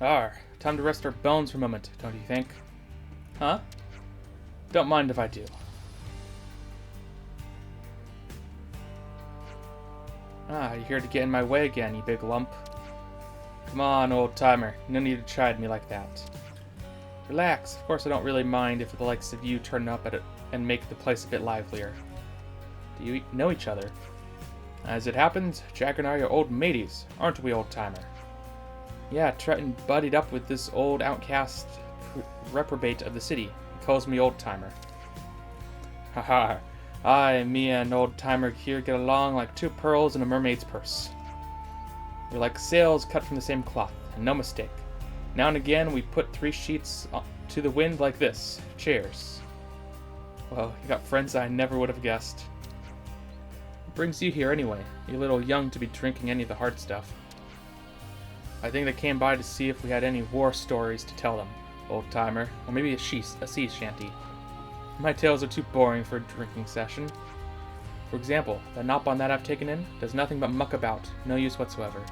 Time to rest our bones for a moment, don't you think? Huh? Don't mind if I do. You're here to get in my way again, you big lump. Come on, old-timer. No need to chide me like that. Relax. Of course I don't really mind if the likes of you turn up at it and make the place a bit livelier. Do you know each other? As it happens, Jack and I are old mateys, aren't we, old-timer? Yeah, Trenton buddied up with this old outcast reprobate of the city. He calls me old-timer. Haha. Me and old-timer here get along like two pearls in a mermaid's purse. We're like sails cut from the same cloth, and no mistake. Now and again, we put 3 sheets to the wind like this. Cheers. Well, you got friends I never would have guessed. What brings you here anyway? You're a little young to be drinking any of the hard stuff. I think they came by to see if we had any war stories to tell them, old-timer, or maybe a sea shanty. My tales are too boring for a drinking session. For example, that Nopon that I've taken in does nothing but muck about, no use whatsoever.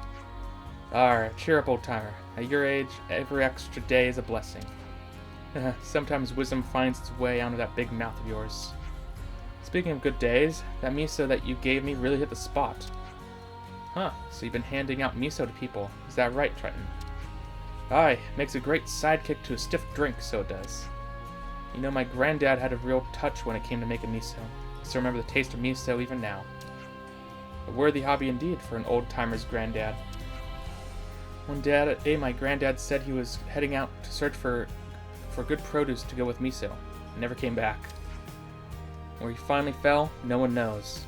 Cheer up, old-timer. At your age, every extra day is a blessing. Sometimes wisdom finds its way out of that big mouth of yours. Speaking of good days, that miso that you gave me really hit the spot. So you've been handing out miso to people. Is that right, Trenton? Aye, makes a great sidekick to a stiff drink, so it does. You know, my granddad had a real touch when it came to making miso. I still remember the taste of miso even now. A worthy hobby indeed for an old-timer's granddad. One day, my granddad said he was heading out to search for good produce to go with miso. He never came back. Where he finally fell, no one knows.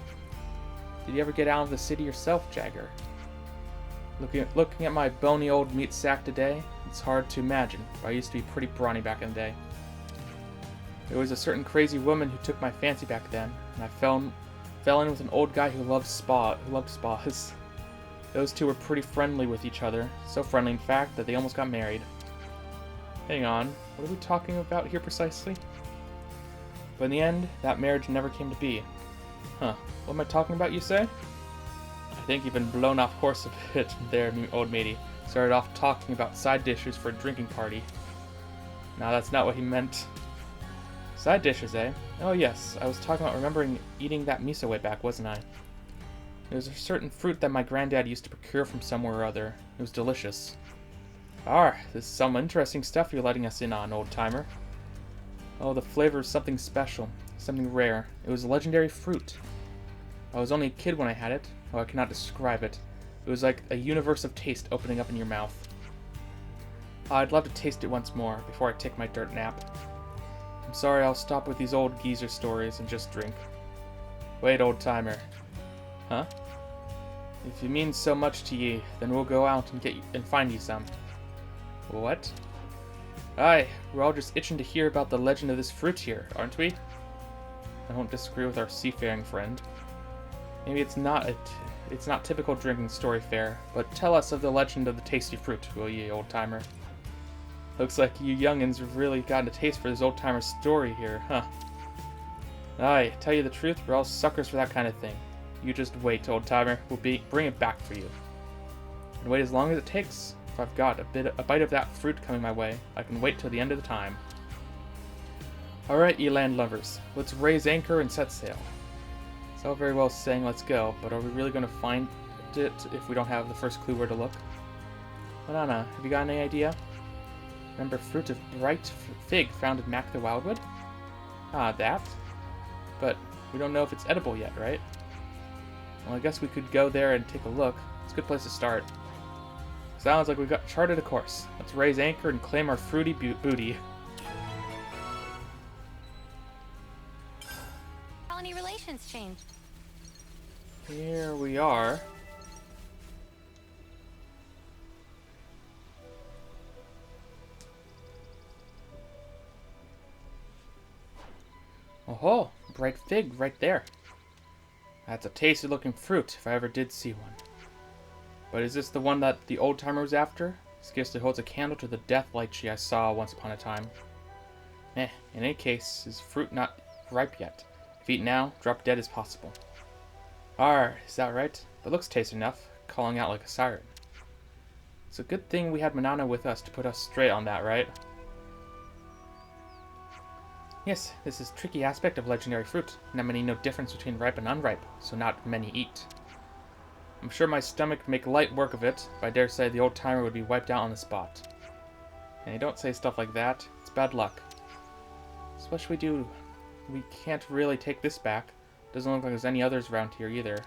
Did you ever get out of the city yourself, Jagger? Looking at my bony old meat sack today, it's hard to imagine, but I used to be pretty brawny back in the day. There was a certain crazy woman who took my fancy back then, and I fell in with an old guy who loved spas. Those two were pretty friendly with each other, so friendly in fact that they almost got married. Hang on, what are we talking about here precisely? But in the end, that marriage never came to be. What am I talking about, you say? I think you've been blown off course a bit there, old matey. Started off talking about side dishes for a drinking party. No, that's not what he meant. Side dishes, eh? Oh yes, I was talking about remembering eating that miso way back, wasn't I? There was a certain fruit that my granddad used to procure from somewhere or other. It was delicious. This is some interesting stuff you're letting us in on, old-timer. Oh, the flavor is something special, something rare. It was a legendary fruit. I was only a kid when I had it. Oh, I cannot describe it. It was like a universe of taste opening up in your mouth. I'd love to taste it once more before I take my dirt nap. I'm sorry, I'll stop with these old geezer stories and just drink. Wait, old-timer. Huh? If it means so much to ye, then we'll go out and find you some. What? Aye, we're all just itching to hear about the legend of this fruit here, aren't we? I don't disagree with our seafaring friend. Maybe it's not typical drinking story fare, but tell us of the legend of the tasty fruit, will ye, old-timer? Looks like you youngins have really gotten a taste for this old-timer story here, huh? Aye, tell you the truth, we're all suckers for that kind of thing. You just wait, old-timer. We'll bring it back for you. And wait as long as it takes. If I've got a bite of that fruit coming my way, I can wait till the end of the time. Alright, ye land lovers. Let's raise anchor and set sail. It's all very well saying let's go, but are we really going to find it if we don't have the first clue where to look? Banana, have you got any idea? Remember fruit of bright fig found in Mac the Wildwood? That? But we don't know if it's edible yet, right? Well, I guess we could go there and take a look. It's a good place to start. Sounds like we've got charted a course. Let's raise anchor and claim our fruity booty. Colony relations changed. Here we are. Oh, bright fig right there. That's a tasty looking fruit, if I ever did see one. But is this the one that the old-timer was after? Scarcely holds a candle to the death lychee I saw once upon a time. In any case, is fruit not ripe yet? If eaten now, drop dead as possible. Is that right? But looks tasty enough, calling out like a siren. It's a good thing we had Manana with us to put us straight on that, right? Yes, this is a tricky aspect of legendary fruit. Not many know difference between ripe and unripe, so not many eat. I'm sure my stomach would make light work of it, but I dare say the old timer would be wiped out on the spot. And you don't say stuff like that. It's bad luck. So what should we do? We can't really take this back. Doesn't look like there's any others around here either.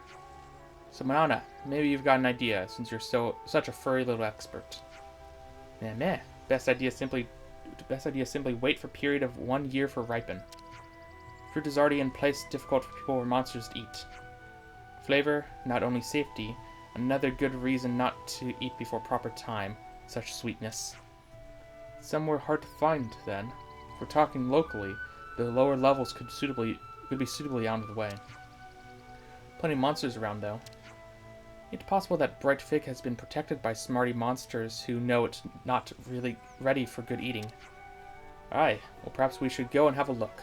So Manana, maybe you've got an idea, since you're such a furry little expert. Meh. Best idea is simply wait for a period of 1 year for ripen. Fruit is already in place, difficult for people or monsters to eat. Flavor, not only safety, another good reason not to eat before proper time. Such sweetness. Somewhere hard to find, then. If we're talking locally, the lower levels could be suitably out of the way. Plenty of monsters around, though. It's possible that Bright Fig has been protected by smarty monsters who know it's not really ready for good eating. Aye, well perhaps we should go and have a look.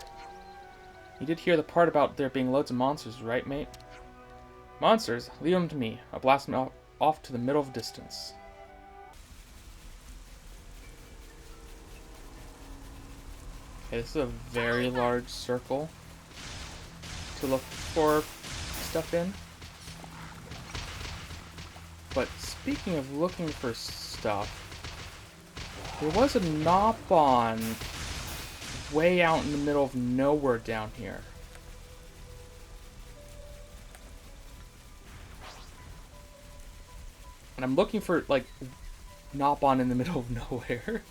You did hear the part about there being loads of monsters, right, mate? Monsters? Leave them to me. I'll blast them off to the middle of distance. Okay, this is a very large circle to look for stuff in. But speaking of looking for stuff, there was a Nopon way out in the middle of nowhere down here. And I'm looking for, like, Nopon in the middle of nowhere.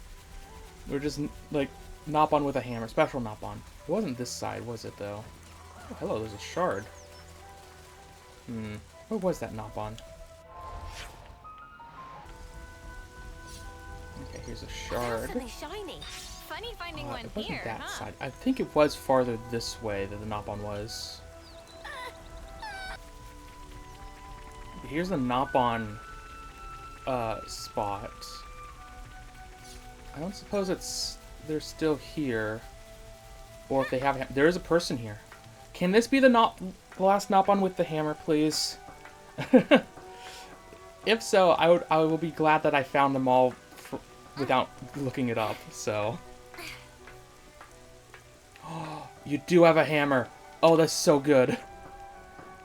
Or just, like, Nopon with a hammer. Special Nopon. It wasn't this side, was it, though? Oh, hello, there's a shard. Where was that Nopon? Okay, here's a shard. Constantly shiny. Funny finding one It wasn't here, that huh? side. I think it was farther this way that the Nopon was. Here's the Nopon spot. I don't suppose they're still here, or if they haven't. There is a person here. Can this be the last Nopon with the hammer, please? If so, I will be glad that I found them all without looking it up. So, oh, you do have a hammer. Oh, that's so good.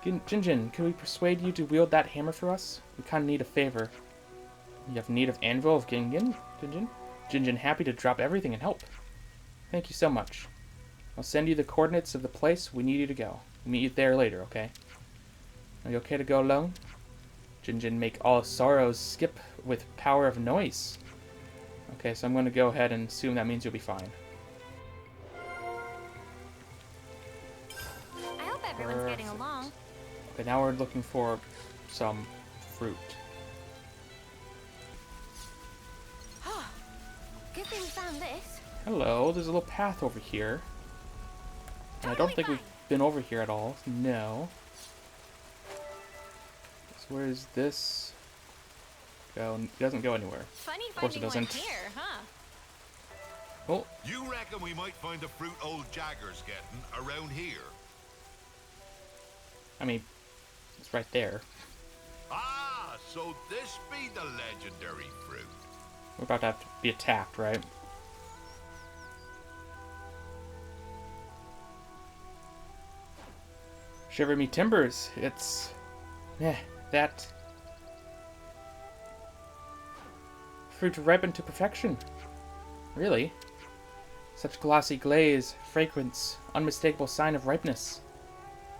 Jinjin, can we persuade you to wield that hammer for us? We kind of need a favor. You have need of anvil of Gingin, Jinjin? Jinjin, happy to drop everything and help. Thank you so much. I'll send you the coordinates of the place we need you to go. We'll meet you there later, okay? Are you okay to go alone? Jinjin, make all sorrows skip with power of noise. Okay, so I'm going to go ahead and assume that means you'll be fine. I hope everyone's getting along. Okay, now we're looking for some fruit. Good thing we found this. Hello, there's a little path over here. And I don't think we've been over here at all. No. So where does this go? It doesn't go anywhere. Funny Of course it finding one doesn't. here, huh? Oh, You reckon we might find the fruit old Jagger's getting around here? I mean, it's right there. Ah, so this be the legendary fruit. We're about to have to be attacked, right? Shiver me timbers. It's... that... fruit ripened to perfection. Really? Such glossy glaze, fragrance, unmistakable sign of ripeness.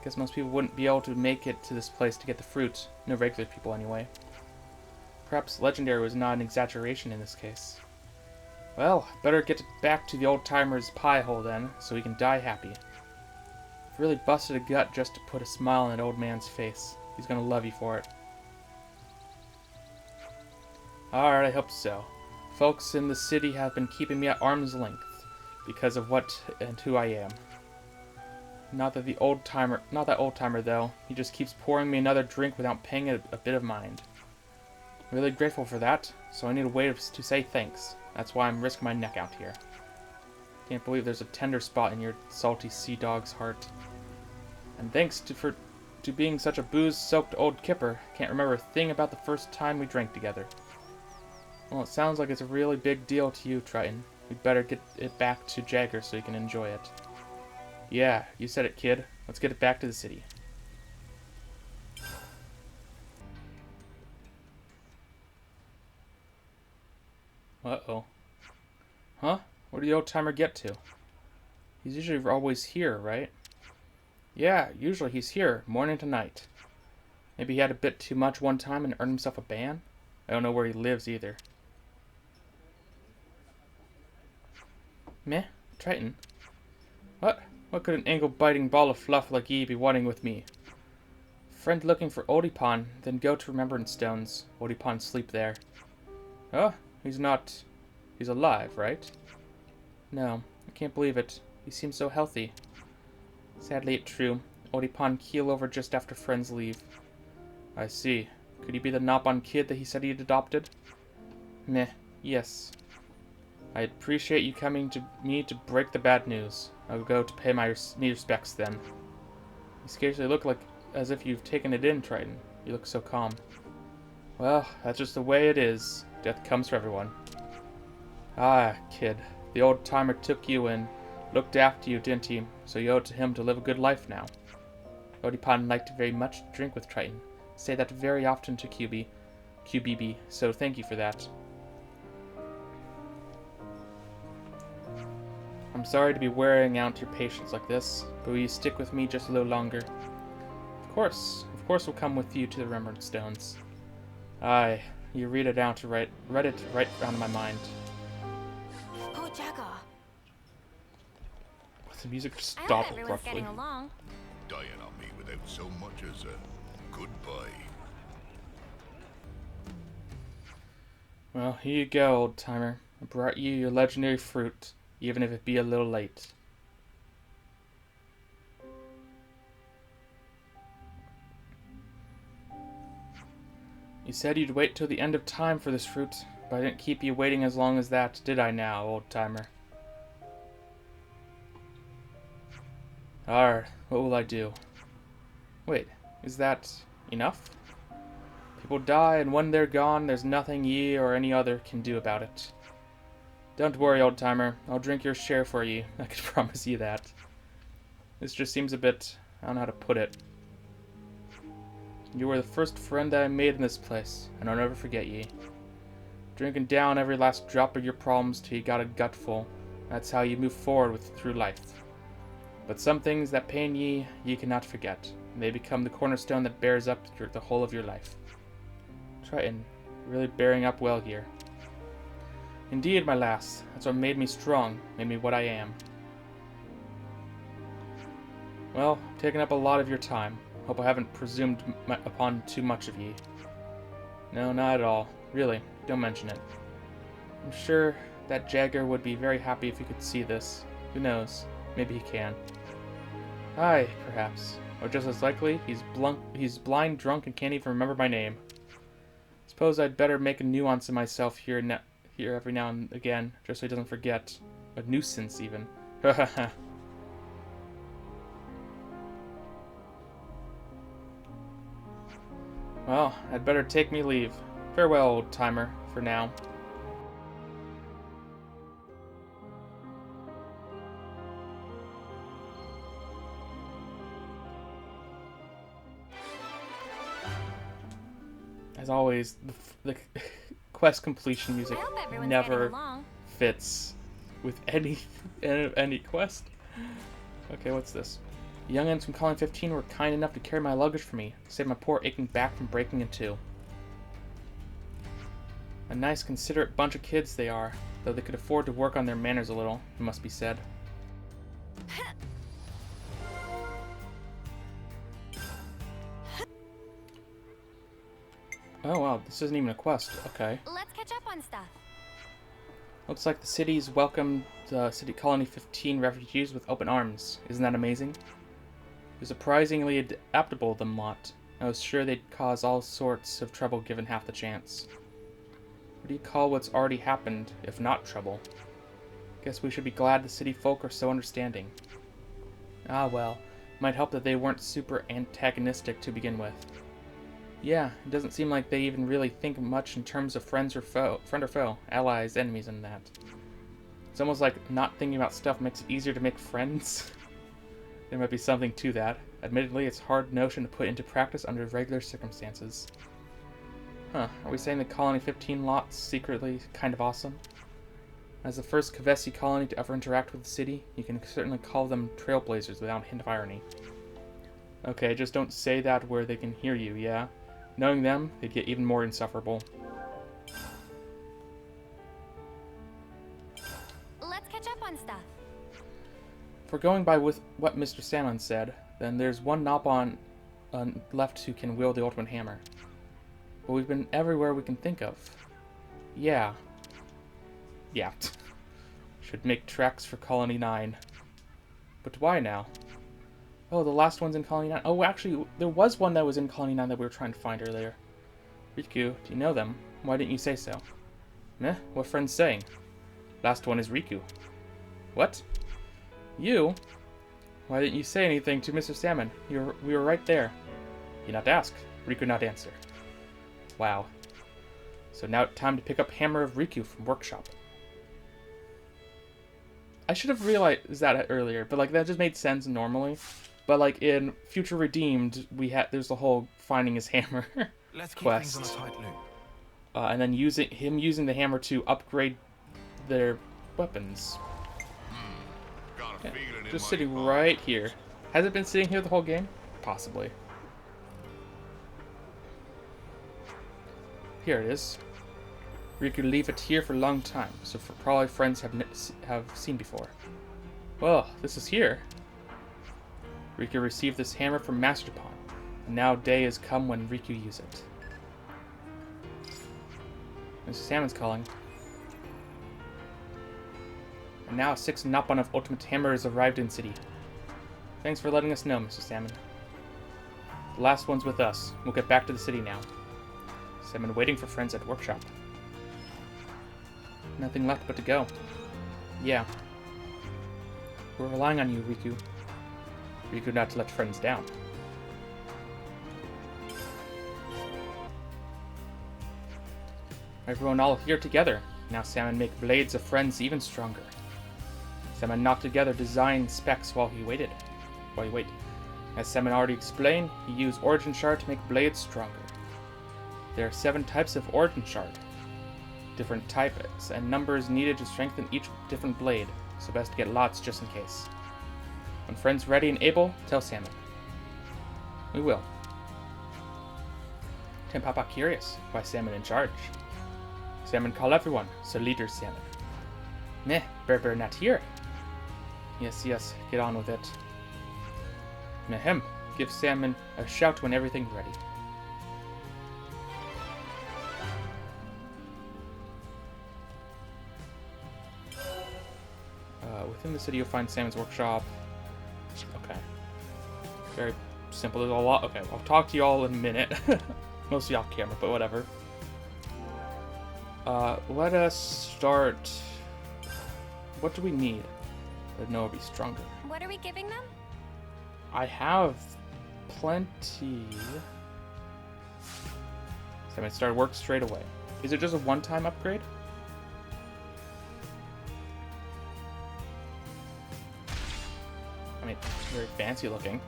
Guess most people wouldn't be able to make it to this place to get the fruit. No regular people, anyway. Perhaps legendary was not an exaggeration in this case. Well, better get back to the old-timer's pie hole then, so he can die happy. Really busted a gut just to put a smile on an old man's face. He's gonna love you for it. Alright, I hope so. Folks in the city have been keeping me at arm's length because of what and who I am. Not that old-timer though. He just keeps pouring me another drink without paying a bit of mind. Really grateful for that, so I need a way to say thanks. That's why I'm risking my neck out here. Can't believe there's a tender spot in your salty sea dog's heart. And thanks to being such a booze-soaked old kipper, can't remember a thing about the first time we drank together. Well, it sounds like it's a really big deal to you, Triton. We'd better get it back to Jagger so he can enjoy it. Yeah, you said it, kid. Let's get it back to the city. Uh-oh. Huh? Where did the old-timer get to? He's usually always here, right? Yeah, usually he's here, morning to night. Maybe he had a bit too much one time and earned himself a ban? I don't know where he lives either. Meh? Triton? What? What could an ankle-biting ball of fluff like ye be wanting with me? Friend looking for Odipon, then go to Remembrance Stones. Odipon sleep there. Oh, he's not... He's alive, right? No, I can't believe it. He seems so healthy. Sadly, it's true. Odipon keel over just after friends leave. I see. Could he be the Nopon kid that he said he'd adopted? Meh, yes. I appreciate you coming to me to break the bad news. I'll go to pay my respects then. You scarcely look like as if you've taken it in, Triton. You look so calm. Well, that's just the way it is. Death comes for everyone. Ah, kid. The old-timer took you in, looked after you, didn't he? So you owe it to him to live a good life now. Odipon liked very much to drink with Triton. Say that very often to QBB, so thank you for that. I'm sorry to be wearing out your patience like this, but will you stick with me just a little longer? Of course we'll come with you to the Remembrance Stones. Aye, you read it out to read it right out of my mind. Oh, Jagger. With the music I stop hope everyone's abruptly. getting along. Dying on me without so much as a goodbye. Well, here you go, old-timer. I brought you your legendary fruit, even if it be a little late. You said you'd wait till the end of time for this fruit, but I didn't keep you waiting as long as that, did I now, old-timer? Arr, what will I do? Wait, is that enough? People die, and when they're gone, there's nothing ye or any other can do about it. Don't worry, old-timer. I'll drink your share for ye. I can promise you that. This just seems a bit... I don't know how to put it. You were the first friend that I made in this place, and I'll never forget ye. Drinking down every last drop of your problems till you got a gutful. That's how you move forward through life. But some things that pain ye, ye cannot forget. They become the cornerstone that bears up the whole of your life. Triton, really bearing up well here. Indeed, my lass, that's what made me strong, made me what I am. Well, I've taken up a lot of your time. Hope I haven't presumed upon too much of ye. No, not at all. Really, don't mention it. I'm sure that Jagger would be very happy if he could see this. Who knows? Maybe he can. Aye, perhaps. Or just as likely, he's blind, drunk, and can't even remember my name. Suppose I'd better make a nuance of myself here every now and again, just so he doesn't forget. A nuisance, even. Hahaha. Well, I'd better take me leave. Farewell, old-timer, for now. As always, the quest completion music I hope everyone's never getting along. fits with any quest. Okay, what's this? The young'uns from Colony 15 were kind enough to carry my luggage for me, save my poor aching back from breaking in two. A nice, considerate bunch of kids they are, though they could afford to work on their manners a little, it must be said. Oh wow, this isn't even a quest. Okay. Let's catch up on stuff. Looks like the city's welcomed City Colony 15 refugees with open arms. Isn't that amazing? They're surprisingly adaptable, the Mott. I was sure they'd cause all sorts of trouble given half the chance. What do you call what's already happened, if not trouble? Guess we should be glad the city folk are so understanding. Ah well, might help that they weren't super antagonistic to begin with. Yeah, it doesn't seem like they even really think much in terms of friend or foe, allies, enemies, and that. It's almost like not thinking about stuff makes it easier to make friends. There might be something to that. Admittedly, it's a hard notion to put into practice under regular circumstances. Huh, are we saying the Colony 15 lot's secretly kind of awesome? As the first Kavesi colony to ever interact with the city, you can certainly call them trailblazers without a hint of irony. Okay, just don't say that where they can hear you, yeah? Knowing them, they'd get even more insufferable. Let's catch up on stuff. If we're going by with what Mr. Salmon said, then there's one Nopon left who can wield the ultimate hammer. But we've been everywhere we can think of. Yeah. Yeah. Should make tracks for Colony 9. But why now? Oh, the last one's in Colony 9. Oh, actually, there was one that was in Colony 9 that we were trying to find earlier. Riku, do you know them? Why didn't you say so? Meh, what friend's saying? Last one is Riku. What? You? Why didn't you say anything to Mr. Salmon? We were right there. You not ask. Riku not answer. Wow. So now time to pick up Hammer of Riku from workshop. I should have realized that earlier, but like that just made sense normally. But like in Future Redeemed, there's the whole finding his hammer Let's keep quest, things on a tight loop. and then using the hammer to upgrade their weapons. Got a feeling it Just might sitting bother right us. here. Has it been sitting here the whole game? Possibly. Here it is. Riku leave it here for a long time, so probably friends have seen before. Well, this is here. Riku received this hammer from Master Nopon, and now day has come when Riku use it. Mr. Salmon's calling. And now 6 Nopon of Ultimate Hammer has arrived in city. Thanks for letting us know, Mr. Salmon. The last one's with us. We'll get back to the city now. Salmon waiting for friends at workshop. Nothing left but to go. Yeah. We're relying on you, Riku. Riku not to let friends down. Everyone all here together. Now Salmon make blades of friends even stronger. Salmon knocked together design specs while he waited. As Salmon already explained, he used Origin Shard to make blades stronger. There are 7 types of Origin Shard. Different types and numbers needed to strengthen each different blade, so best to get lots just in case. When friends ready and able, tell Salmon. We will. Tim Papa curious, why Salmon in charge? Salmon call everyone, so leader Salmon. Meh, Bear not here. Yes, get on with it. Mehem, give Salmon a shout when everything's ready. Within the city, you'll find Salmon's workshop. Okay. Very simple. There's a lot. Okay, I'll talk to you all in a minute. Mostly off camera, but whatever. Let us start. What do we need? That Noah be stronger. What are we giving them? I have plenty. So I'm gonna start work straight away. Is it just a one-time upgrade? I mean, very fancy looking.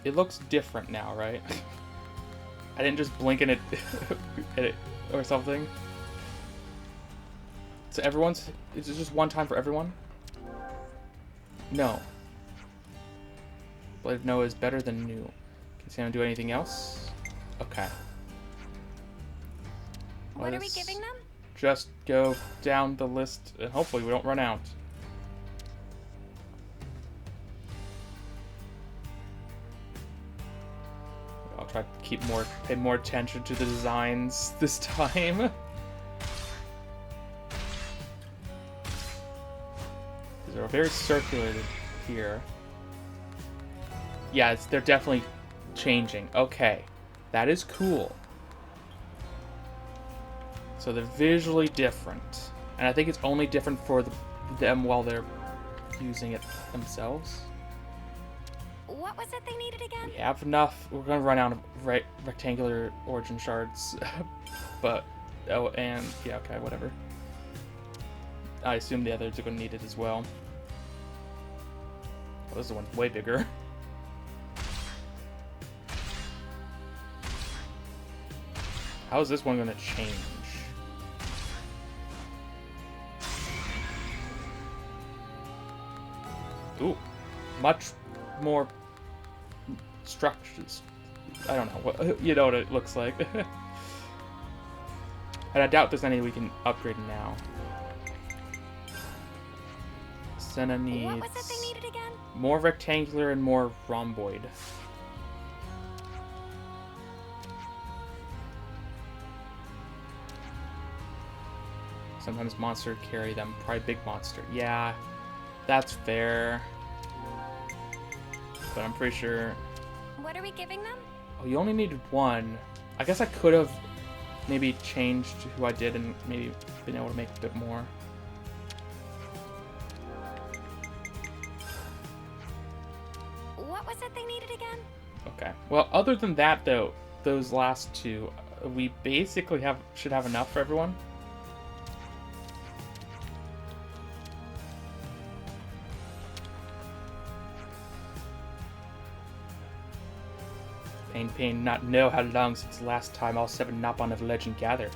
It looks different now, right? I didn't just blink and it or something. So is it just one time for everyone? No. Blade of Noah is better than new. Can Salmon do anything else? Okay. What are we giving them? Just go down the list and hopefully we don't run out. I'll try to pay more attention to the designs this time. They're very circular here. Yeah, they're definitely changing. Okay, that is cool. So they're visually different. And I think it's only different for them while they're using it themselves. What was it they needed again? We have enough. We're going to run out of rectangular origin shards. But, oh, and, yeah, okay, whatever. I assume the others are going to need it as well. Oh, this one's way bigger. How is this one going to change? Ooh, much more structures. I don't know what you know what it looks like. And I doubt there's any we can upgrade now. Senna needs What was it they needed again? more rectangular and more rhomboid. Sometimes monster carry them. Probably big monster. Yeah, that's fair. But I'm pretty sure... What are we giving them? Oh, you only needed one. I guess I could have maybe changed who I did and maybe been able to make a bit more. What was it they needed again? Okay. Well, other than that, though, those last two, we basically should have enough for everyone. Pain, not know how long since the last time all 7 Nopon of legend gathered.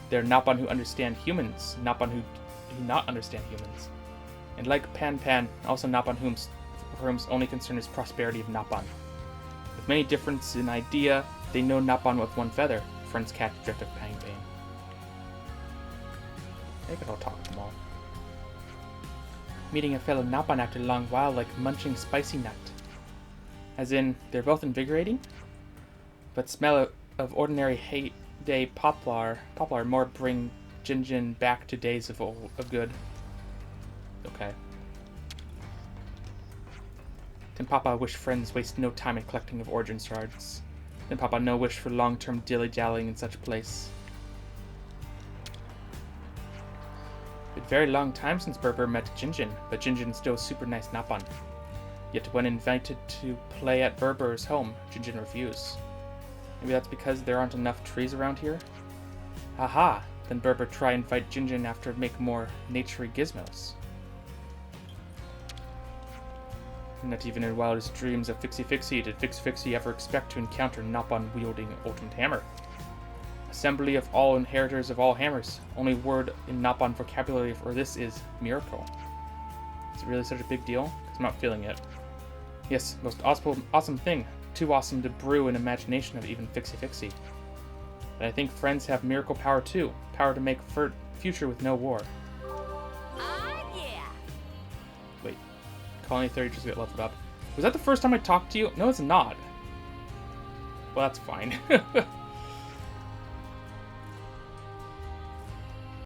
They're Nopon who understand humans, Nopon who do not understand humans. And like Pan, also Nopon for whom's only concern is prosperity of Nopon. With many differences in idea, they know Nopon with one feather. Friends catch drift of Pain. I could all talk to them all. Meeting a fellow Nopon after a long while like munching spicy nut. As in, they're both invigorating, but smell of ordinary heyday poplar more bring Jinjin back to days of good. Okay. Tenpapa wish friends waste no time in collecting of origin shards. Tenpapa no wish for long-term dilly-dallying in such place. Been very long time since Berber met Jinjin, but Jinjin still super nice Nopon. Yet when invited to play at Berber's home, Jinjin refused. Maybe that's because there aren't enough trees around here? Haha! Then Berber try and invite Jinjin after make more naturey gizmos. Not even in wildest dreams of Fixie did Fixie ever expect to encounter Nopon-wielding ultimate hammer. Assembly of all inheritors of all hammers. Only word in Nopon vocabulary for this is miracle. Is it really such a big deal? Because I'm not feeling it. Yes, most awesome thing. Too awesome to brew an imagination of even Fixie. But I think friends have miracle power too. Power to make future with no war. Yeah. Wait. Colony 30 just got leveled up. Was that the first time I talked to you? No, it's not. Well, that's fine.